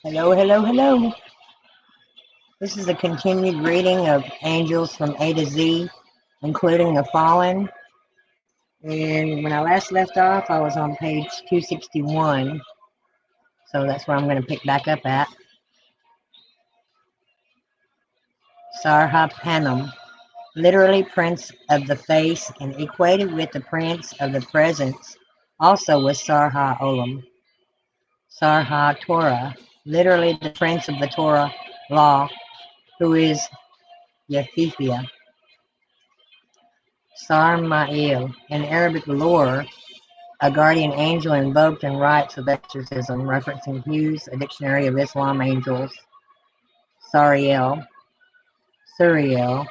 Hello, hello, hello. This is a continued reading of Angels from A to Z, including the Fallen. And when I last left off, I was on page 261, so that's where I'm going to pick back up at. Sarhapanam, literally Prince of the Face, and equated with the Prince of the Presence, also with Sarha Olam. Sarha Torah, literally the Prince of the Torah law, who is Yefifia. Sarmail, in Arabic lore, a guardian angel invoked in rites of exorcism, referencing Hughes, a dictionary of Islam angels. Sariel, Suriel,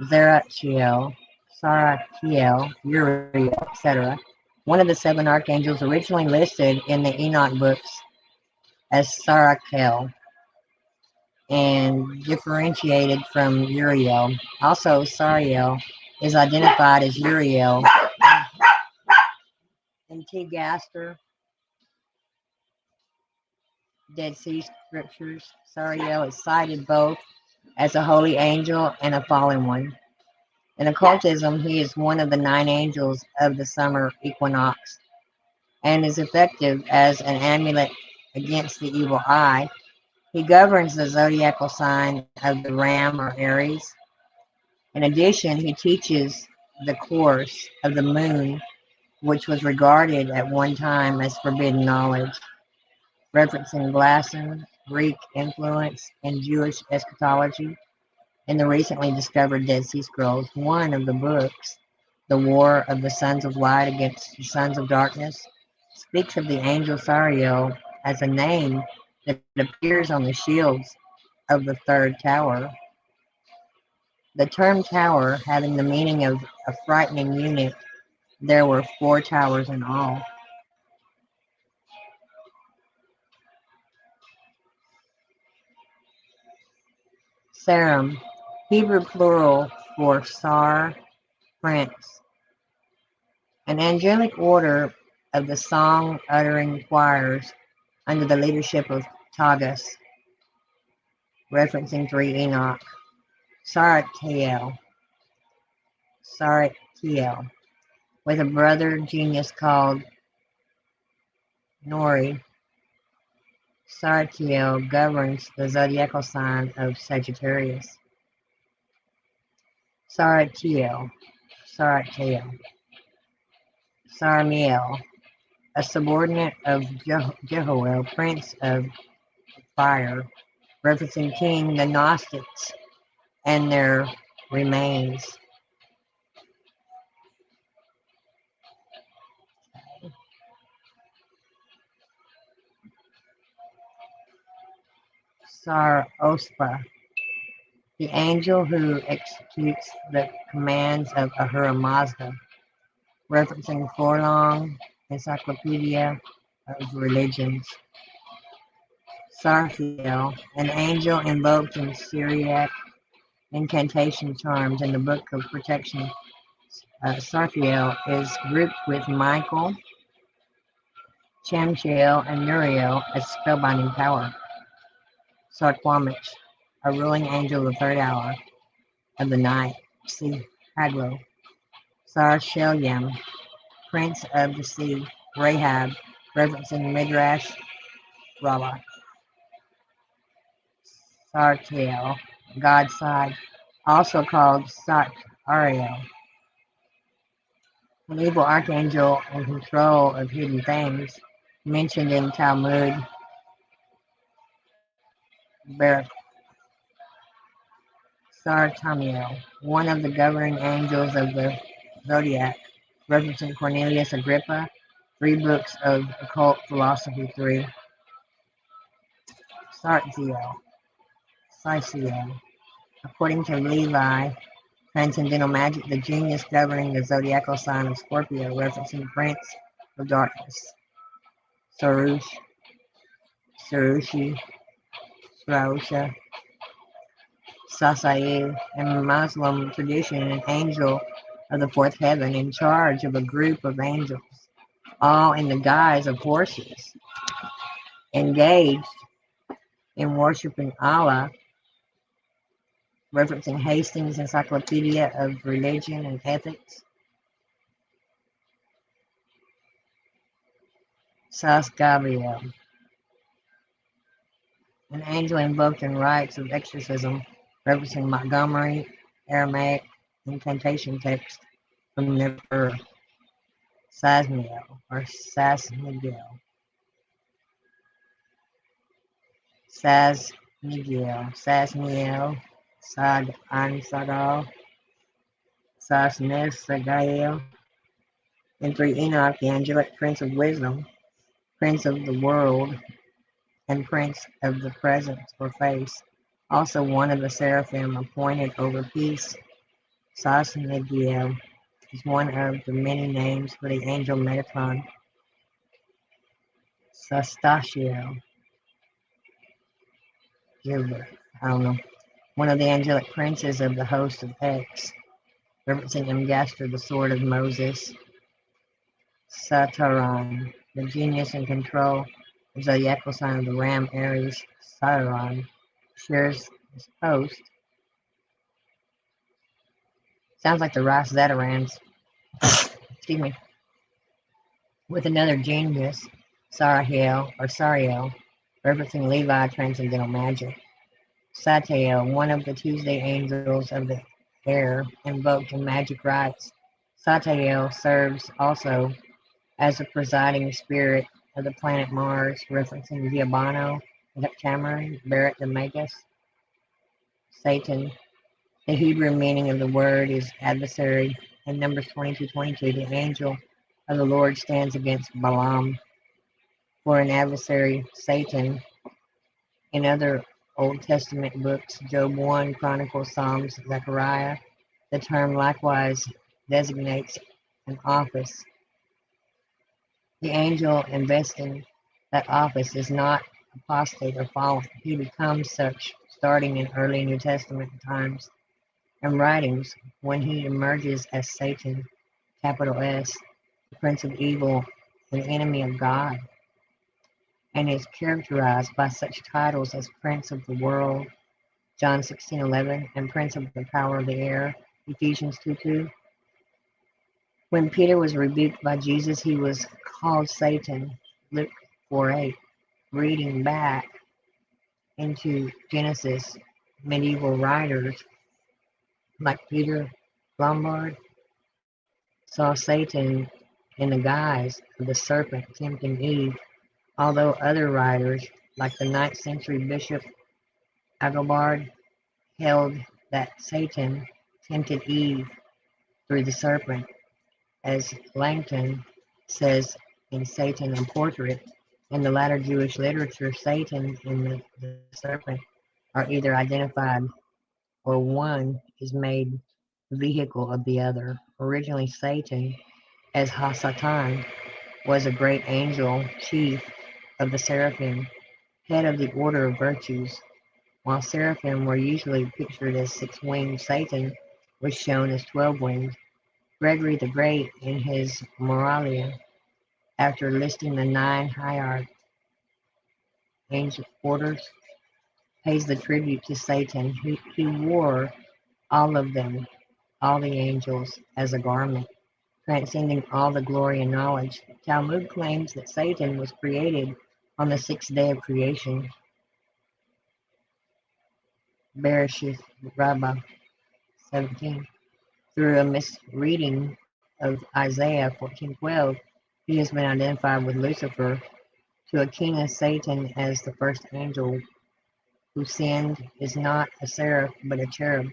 Zerachiel, Sarakiel, Uriel, etc. One of the seven archangels originally listed in the Enoch books as Sarakel and differentiated from Uriel. Also, Sariel is identified as Uriel in Tegaster, Dead Sea Scriptures. Sariel is cited both as a holy angel and a fallen one. In occultism, he is one of the nine angels of the summer equinox and is effective as an amulet against the evil eye. He governs the zodiacal sign of the ram or Aries. In addition, he teaches the course of the moon, which was regarded at one time as forbidden knowledge, referencing Glasson, Greek influence, and Jewish eschatology. In the recently discovered Dead Sea Scrolls, one of the books, The War of the Sons of Light Against the Sons of Darkness, speaks of the angel Sariel as a name that appears on the shields of the third tower. The term tower having the meaning of a frightening unit, there were four towers in all. Saram, Hebrew plural for Sar, prince, an angelic order of the song-uttering choirs under the leadership of Tagus, referencing 3 Enoch. Saratiel, Saratiel, with a brother genius called Nori. Saratiel governs the zodiacal sign of Sagittarius. Saratiel, Saratiel, Sarmiel, a subordinate of Jehoel, prince of fire, referencing King the Gnostics and their remains. Sar-Ospa, the angel who executes the commands of Ahura Mazda, referencing Forlong, Encyclopedia of Religions. Sarthiel, an angel invoked in Syriac incantation charms in the Book of Protection. Sarthiel is grouped with Michael, Shamshiel, and Uriel as spellbinding power. Sarquamich, a ruling angel of the third hour of the night. See Haglo. Sar Shelyam, prince of the sea. Rahab, referencing Midrash Rabbah. Sartiel, God's side, also called Sat Ariel, an evil archangel in control of hidden things, mentioned in Talmud Barak. Sartamiel, one of the governing angels of the zodiac, referencing Cornelius Agrippa, 3 books of occult philosophy 3. Sartziel, Syciel, according to Levi, transcendental magic, the genius governing the zodiacal sign of Scorpio, referencing Prince of Darkness. Sarush, Sarushi, Srausha, Sasail, and Muslim tradition, an angel of the fourth heaven in charge of a group of angels, all in the guise of horses. Engaged, in worshiping Allah, referencing Hastings' Encyclopedia of Religion and Ethics. Sasgabriel, an angel invoked in rites of exorcism, referencing Montgomery Aramaic incantation text from Nippur. Sasmiel, or Sasmigel. Sasmiel, Sad Ansagal, Sasnesagael, and 3 Enoch, the angelic prince of wisdom, prince of the world, and prince of the presence or face. Also one of the seraphim appointed over peace. Sasmiel is one of the many names for the angel Metatron. Sastachiel, Gilbert, I don't know. One of the angelic princes of the host of X, referencing Angejs, the sword of Moses. Saturn, the genius and control, the zodiacal sign of the ram Aries. Saturn shares his post. Sounds like the Rice Zetarans, excuse me, with another genius, Sarahiel or Sariel, referencing Levi transcendental magic. Satael, one of the Tuesday angels of the air, invoked in magic rites. Satael serves also as the presiding spirit of the planet Mars, referencing Giabano, Heptameron, Barrett the Magus. Satan, the Hebrew meaning of the word is adversary. In Numbers 22:22, the angel of the Lord stands against Balaam. For an adversary, Satan. In other Old Testament books, Job 1, Chronicles, Psalms, Zechariah, the term likewise designates an office. The angel investing that office is not apostate or fallen. He becomes such starting in early New Testament times and writings when he emerges as Satan, capital S, the prince of evil, an enemy of God, and is characterized by such titles as Prince of the World, John 16:11, and Prince of the Power of the Air, Ephesians 2:2. When Peter was rebuked by Jesus, he was called Satan, Luke 4:8. Reading back into Genesis, medieval writers like Peter Lombard saw Satan in the guise of the serpent tempting Eve, although other writers, like the 9th century Bishop Agobard, held that Satan tempted Eve through the serpent. As Langton says in Satan, a Portrait, in the latter Jewish literature, Satan and the serpent are either identified or one is made the vehicle of the other. Originally, Satan, as Hasatan, was a great angel, chief of the seraphim, head of the order of virtues. While seraphim were usually pictured as 6-winged, Satan was shown as 12-winged. Gregory the Great, in his Moralia, after listing the 9 hierarchic angel orders, pays the tribute to Satan. He wore all of them, all the angels, as a garment, transcending all the glory and knowledge. Talmud claims that Satan was created on the 6th day of creation. Bereshith Rabbah 17. Through a misreading of Isaiah 14:12, he has been identified with Lucifer, to akin as Satan as the first angel who sinned is not a seraph but a cherub.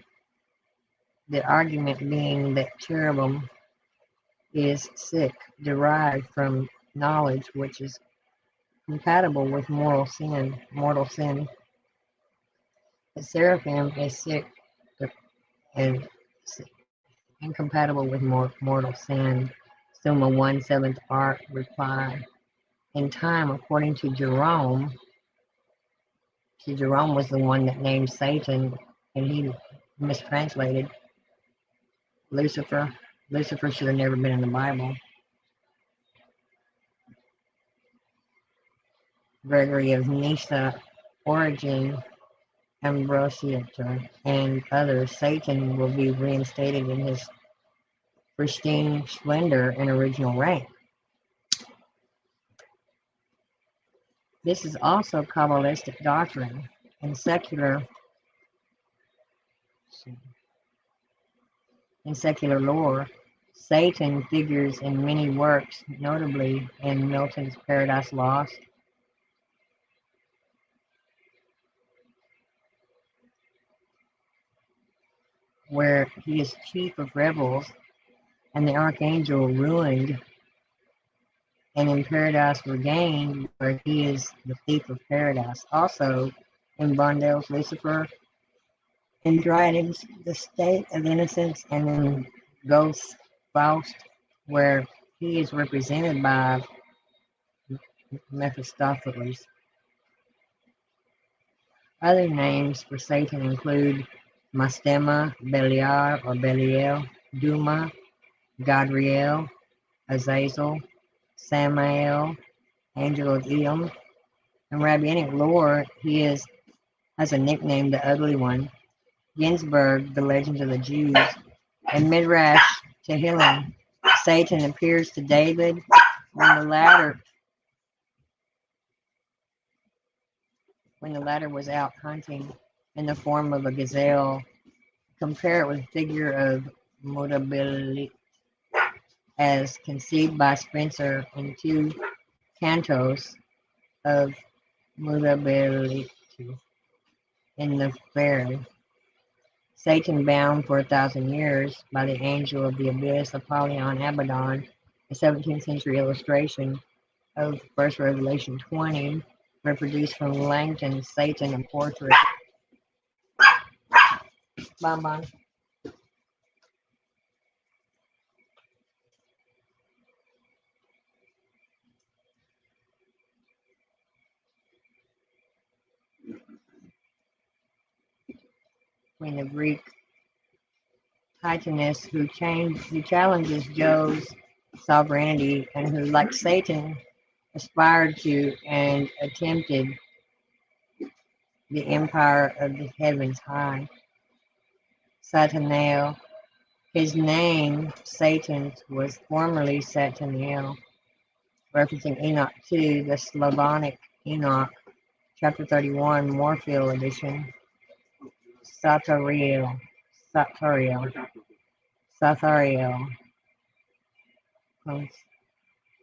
The argument being that cherubim is sick, derived from knowledge which is compatible with mortal sin. The seraphim is sick and incompatible with mortal sin. Summa 1/7 art reply. In time, according to Jerome, Jerome was the one that named Satan, and he mistranslated Lucifer. Lucifer should have never been in the Bible. Gregory of Nyssa Origin, Ambrosiator, and others, Satan will be reinstated in his pristine splendor and original rank. This is also Kabbalistic doctrine. In secular in secular lore, Satan figures in many works, notably in Milton's Paradise Lost, where he is chief of rebels and the archangel ruined, and in Paradise Regained, where he is the thief of paradise. Also, in Blondel's Lucifer, in Dryden's The State of Innocence, and in Ghost's Faust, where he is represented by Mephistopheles. Other names for Satan include Mastema, Beliar or Belial, Duma, Gadriel, Azazel, Samael, Angel of Edom. In Rabbinic lore, he has a nickname, the Ugly One. Ginsburg, The Legends of the Jews, and Midrash Tehillim, Satan appears to David when the latter was out hunting in the form of a gazelle. Compare it with the figure of mutability as conceived by Spencer in two cantos of mutability in the fairy. Satan bound for 1,000 years by the angel of the abyss, Apollyon Abaddon, a 17th century illustration of First Revelation 20, reproduced from Langton's Satan, a portrait. Bonbon. Queen of Greek Titaness, who challenges Jove's sovereignty and who, like Satan, aspired to and attempted the empire of the heavens high. Satanael. His name, Satan's, was formerly Sataniel, referencing Enoch 2, the Slavonic Enoch, chapter 31, Morphill edition. Sathariel, Sathariel,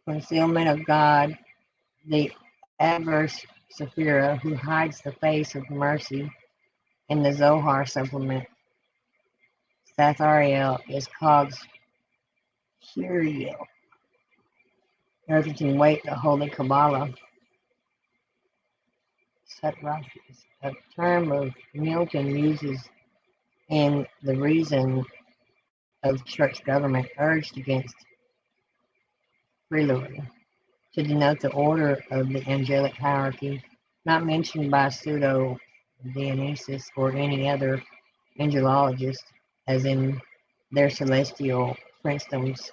concealment of God, the adverse Sephira who hides the face of mercy in the Zohar supplement. Sathariel is called Shiriel, referencing Wait, the Holy Kabbalah. Satrapes, a term of Milton uses in The Reason of Church Government urged against preluding, to denote the order of the angelic hierarchy, not mentioned by Pseudo-Dionysius or any other angelologist, as in their celestial princedoms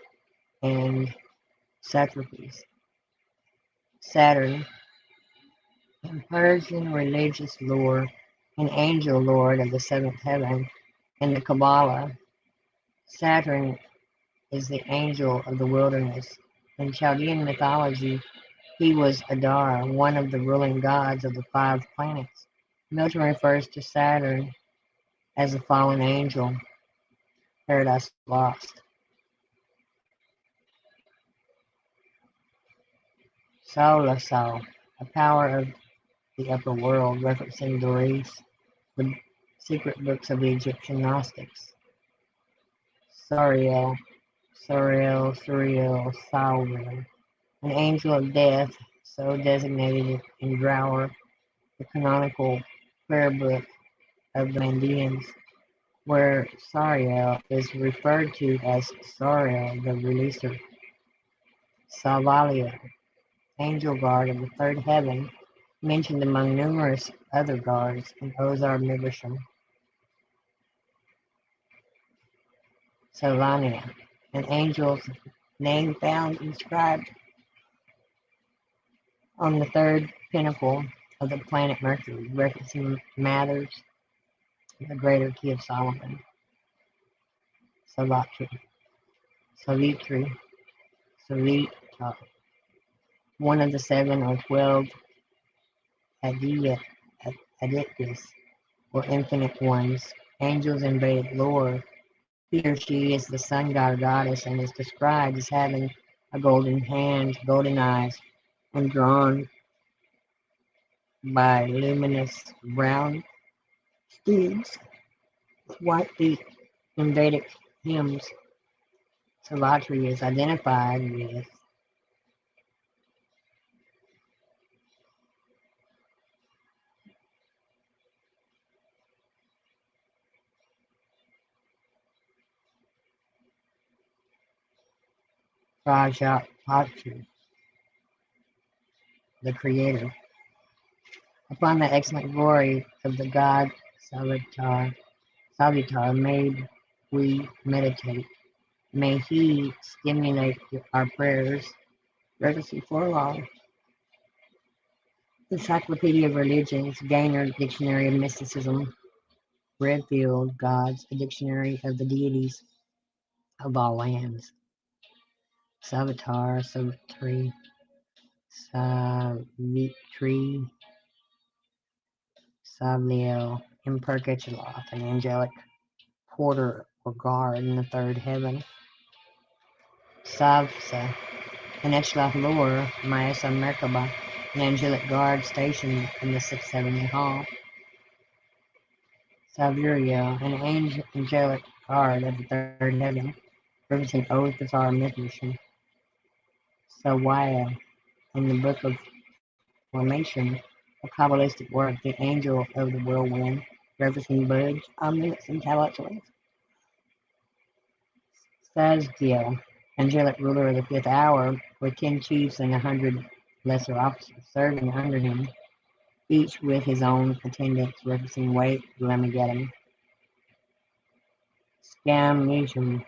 and satrapies. Saturn, in Persian religious lore, an angel lord of the seventh heaven. In the Kabbalah, Saturn is the angel of the wilderness. In Chaldean mythology, he was Adar, one of the ruling gods of the 5 planets. Milton refers to Saturn as a fallen angel, Paradise Lost. Sol, a power of the upper world, referencing Doris, the secret books of the Egyptian Gnostics. Suriel, Salvin, an angel of death, so designated in Drower, the canonical prayer book of the Mandeans, where Sariel is referred to as Sariel, the releaser. Salvalia, angel guard of the third heaven, mentioned among numerous other guards in Ozar Midrashim. Salvania, an angel's name found inscribed on the third pinnacle of the planet Mercury, referencing Mathers, the greater key of Solomon, Savitri, Savitri, Savita, one of the 7 or 12 Adityas, or infinite ones, angels in Vedic lore. He or she is the sun god or goddess and is described as having a golden hand, golden eyes, and drawn by luminous brown steeds with white feet. In Vedic hymns, Savitri is identified with Prajapati, the creator. Upon the excellent glory of the god Savitar, may we meditate. May he stimulate our prayers. Legacy for long. Encyclopedia of Religions, Gaynor Dictionary of Mysticism, Redfield, Gods, a dictionary of the deities of all lands. Savitar, Savitri, Savitri, Savliel, Impercatuloth, an angelic porter or guard in the third heaven. Savsa, an Echelon lore, Maesa Merkaba, an angelic guard stationed in the sixth heavenly hall. Saverio, an angelic guard of the third heaven, representing Oath, Bizarre, Mythician. Sawaya, in the Book of Formation, a Kabbalistic work, the angel of the whirlwind, representing Budge, Omnibus, Intelligence. Sazkiel, angelic ruler of the fifth hour, with 10 chiefs and 100 lesser officers serving under him, each with his own attendants, referencing Wait, Lemmigeddon. Scamnesium,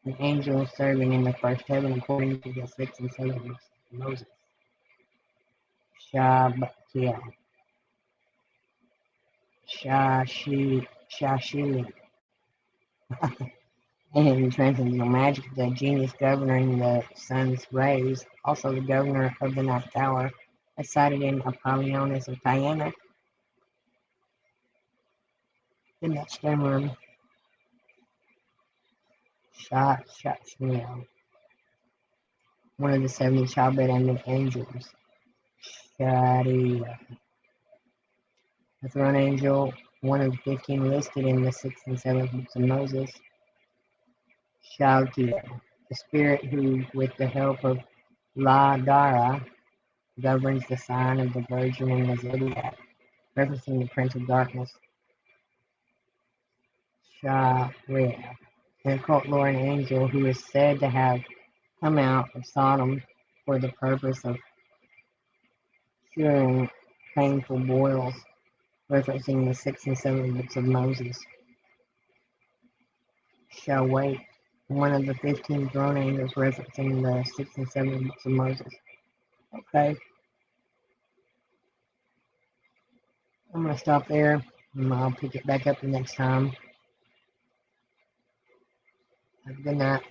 an angel serving in the first heaven according to the 6 and 7 books of Moses. Shabbakiel, Shashili, and transcendental magic, the genius governing the sun's rays, also the governor of the ninth hour, as cited in Apollonius of Tyana, the next room, Shachmiel, one of the 70 childbed angels. Sharia, the throne angel, one of the 15 listed in the 6th and 7th books of Moses. Shaltiel, the spirit who, with the help of La Dara, governs the sign of the Virgin in the zodiac, referencing the Prince of Darkness. Sharia, an occult lore and angel who is said to have come out of Sodom for the purpose of curing painful boils, referencing the 6th and 7th books of Moses. Shall wait, one of the 15 throne angels, referencing the 6th and 7th books of Moses. Okay, I'm going to stop there, and I'll pick it back up the next time. Have a good night.